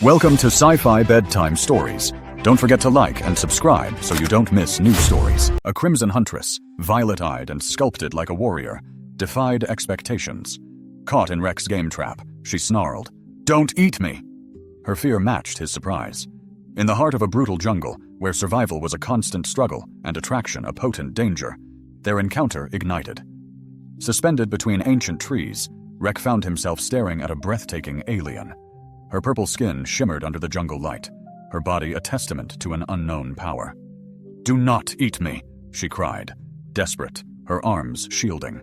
Welcome to Sci-Fi Bedtime Stories. Don't forget to like and subscribe so you don't miss new stories. A crimson huntress, violet-eyed and sculpted like a warrior, defied expectations. Caught in Rex's game trap, she snarled, "Don't eat me!" Her fear matched his surprise. In the heart of a brutal jungle, where survival was a constant struggle and attraction a potent danger, their encounter ignited. Suspended between ancient trees, Rex found himself staring at a breathtaking alien. Her purple skin shimmered under the jungle light, her body a testament to an unknown power. "Do not eat me," she cried, desperate, her arms shielding.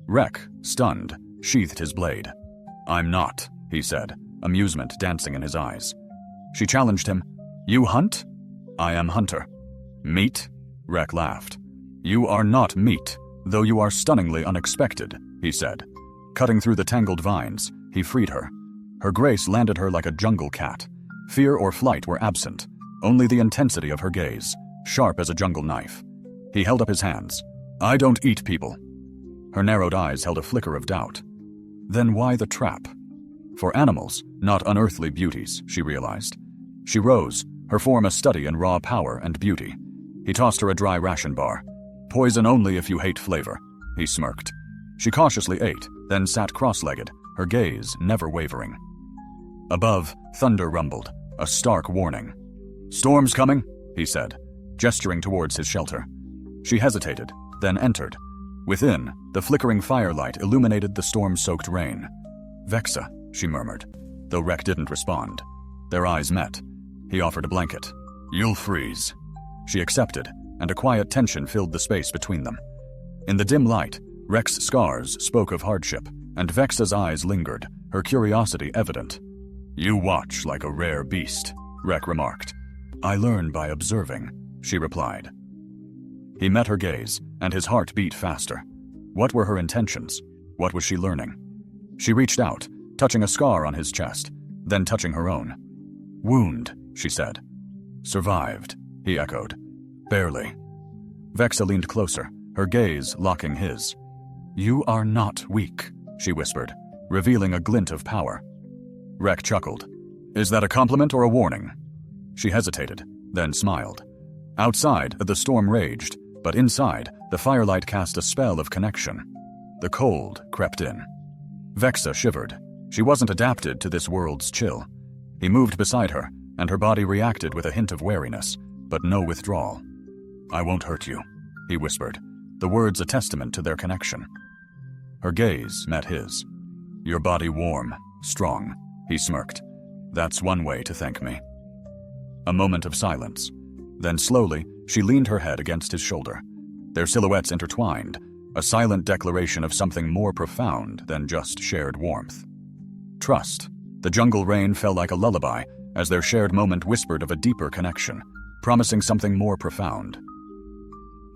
Rex, stunned, sheathed his blade. "I'm not," he said, amusement dancing in his eyes. She challenged him. "You hunt?" "I am hunter." "Meat?" Rex laughed. "You are not meat, though you are stunningly unexpected," he said. Cutting through the tangled vines, he freed her. Her grace landed her like a jungle cat. Fear or flight were absent, only the intensity of her gaze, sharp as a jungle knife. He held up his hands. "I don't eat people." Her narrowed eyes held a flicker of doubt. Then why the trap? For animals, not unearthly beauties, she realized. She rose, her form a study in raw power and beauty. He tossed her a dry ration bar. "Poison only if you hate flavor," he smirked. She cautiously ate, then sat cross-legged, her gaze never wavering. Above, thunder rumbled, a stark warning. "Storm's coming," he said, gesturing towards his shelter. She hesitated, then entered. Within, the flickering firelight illuminated the storm-soaked rain. "Vexa," she murmured, though Rex didn't respond. Their eyes met. He offered a blanket. "You'll freeze." She accepted, and a quiet tension filled the space between them. In the dim light, Rex's scars spoke of hardship, and Vexa's eyes lingered, her curiosity evident. "You watch like a rare beast," Rex remarked. "I learn by observing," she replied. He met her gaze, and his heart beat faster. What were her intentions? What was she learning? She reached out, touching a scar on his chest, then touching her own. "Wound," she said. "Survived," he echoed. "Barely." Vexa leaned closer, her gaze locking his. "You are not weak," she whispered, revealing a glint of power. Rex chuckled. "Is that a compliment or a warning?" She hesitated, then smiled. Outside, the storm raged, but inside, the firelight cast a spell of connection. The cold crept in. Vexa shivered. She wasn't adapted to this world's chill. He moved beside her, and her body reacted with a hint of wariness, but no withdrawal. "I won't hurt you," he whispered, the words a testament to their connection. Her gaze met his. "Your body warm, strong," he smirked. "That's one way to thank me." A moment of silence. Then slowly, she leaned her head against his shoulder. Their silhouettes intertwined, a silent declaration of something more profound than just shared warmth. Trust. The jungle rain fell like a lullaby as their shared moment whispered of a deeper connection, promising something more profound.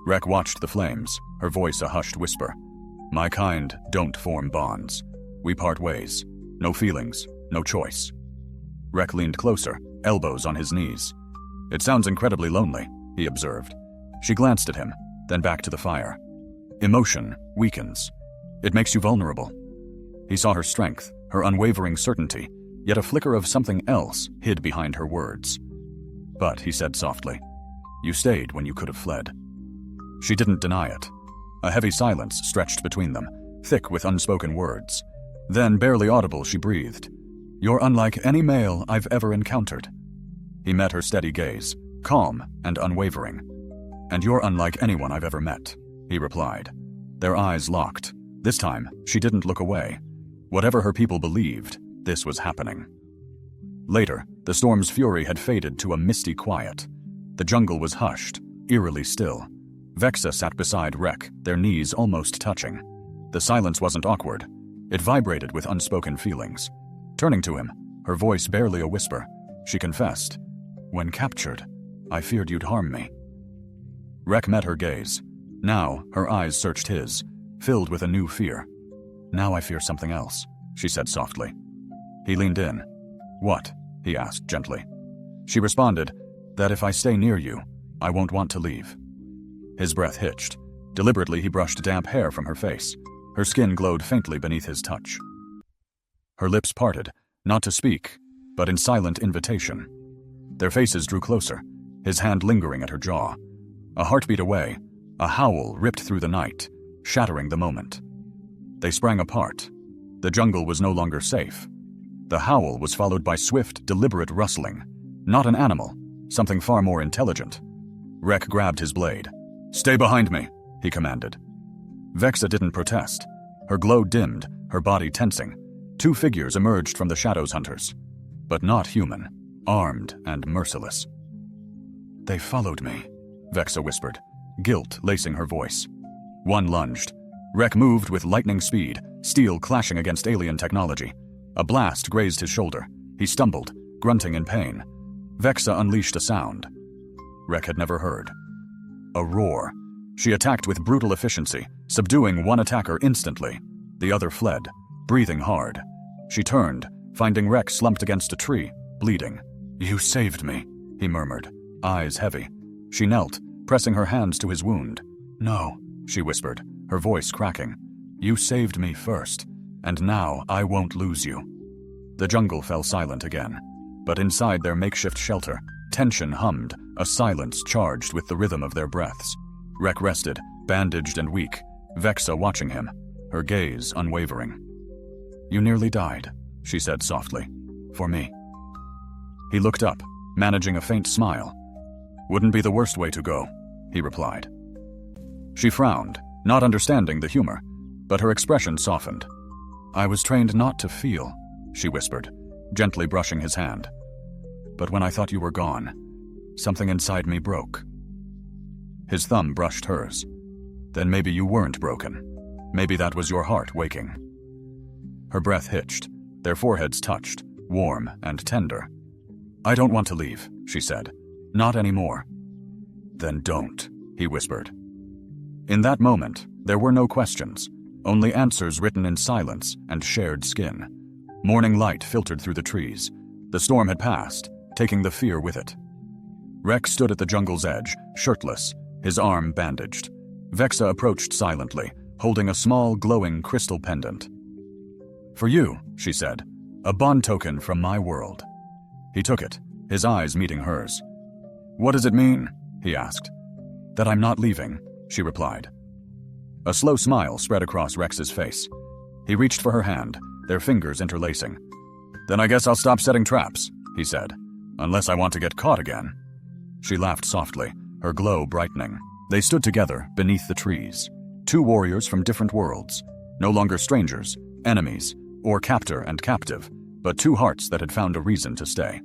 Rex watched the flames, her voice a hushed whisper. "My kind don't form bonds. We part ways. No feelings, no choice." Rex leaned closer, elbows on his knees. "It sounds incredibly lonely," he observed. She glanced at him, then back to the fire. "Emotion weakens. It makes you vulnerable." He saw her strength, her unwavering certainty, yet a flicker of something else hid behind her words. "But," he said softly, "you stayed when you could have fled." She didn't deny it. A heavy silence stretched between them, thick with unspoken words. Then, barely audible, she breathed. "You're unlike any male I've ever encountered." He met her steady gaze, calm and unwavering. "And you're unlike anyone I've ever met," he replied. Their eyes locked. This time, she didn't look away. Whatever her people believed, this was happening. Later, the storm's fury had faded to a misty quiet. The jungle was hushed, eerily still. Vexa sat beside Rex, their knees almost touching. The silence wasn't awkward. It vibrated with unspoken feelings. Turning to him, her voice barely a whisper, she confessed, "When captured, I feared you'd harm me." Rex met her gaze. Now, her eyes searched his, filled with a new fear. "Now I fear something else," she said softly. He leaned in. "What?" he asked gently. She responded, "That if I stay near you, I won't want to leave." His breath hitched. Deliberately, he brushed damp hair from her face. Her skin glowed faintly beneath his touch. Her lips parted, not to speak, but in silent invitation. Their faces drew closer, his hand lingering at her jaw. A heartbeat away, a howl ripped through the night, shattering the moment. They sprang apart. The jungle was no longer safe. The howl was followed by swift, deliberate rustling. Not an animal, something far more intelligent. Rek grabbed his blade. "Stay behind me," he commanded. Vexa didn't protest. Her glow dimmed, her body tensing. Two figures emerged from the shadows hunters, but not human, armed and merciless. "They followed me," Vexa whispered, guilt lacing her voice. One lunged. Rek moved with lightning speed, steel clashing against alien technology. A blast grazed his shoulder. He stumbled, grunting in pain. Vexa unleashed a sound Rek had never heard. A roar. She attacked with brutal efficiency, subduing one attacker instantly. The other fled, breathing hard. She turned, finding Rek slumped against a tree, bleeding. "You saved me," he murmured, eyes heavy. She knelt, pressing her hands to his wound. "No," she whispered, her voice cracking. "You saved me first, and now I won't lose you." The jungle fell silent again, but inside their makeshift shelter, tension hummed, a silence charged with the rhythm of their breaths. Rek rested, bandaged and weak, Vexa watching him, her gaze unwavering. "You nearly died," she said softly. "For me." He looked up, managing a faint smile. "Wouldn't be the worst way to go," he replied. She frowned, not understanding the humor, but her expression softened. "I was trained not to feel," she whispered, gently brushing his hand. "But when I thought you were gone, something inside me broke." His thumb brushed hers. "Then maybe you weren't broken. Maybe that was your heart waking." Her breath hitched. Their foreheads touched, warm and tender. "I don't want to leave," she said. "Not anymore." "Then don't," he whispered. In that moment, there were no questions, only answers written in silence and shared skin. Morning light filtered through the trees. The storm had passed, taking the fear with it. Rex stood at the jungle's edge, shirtless, his arm bandaged. Vexa approached silently, holding a small, glowing crystal pendant. "For you," she said, "a bond token from my world." He took it, his eyes meeting hers. "What does it mean?" he asked. "That I'm not leaving," she replied. A slow smile spread across Rex's face. He reached for her hand, their fingers interlacing. "Then I guess I'll stop setting traps," he said, "unless I want to get caught again." She laughed softly, her glow brightening. They stood together beneath the trees, two warriors from different worlds, no longer strangers, enemies, or captor and captive, but two hearts that had found a reason to stay.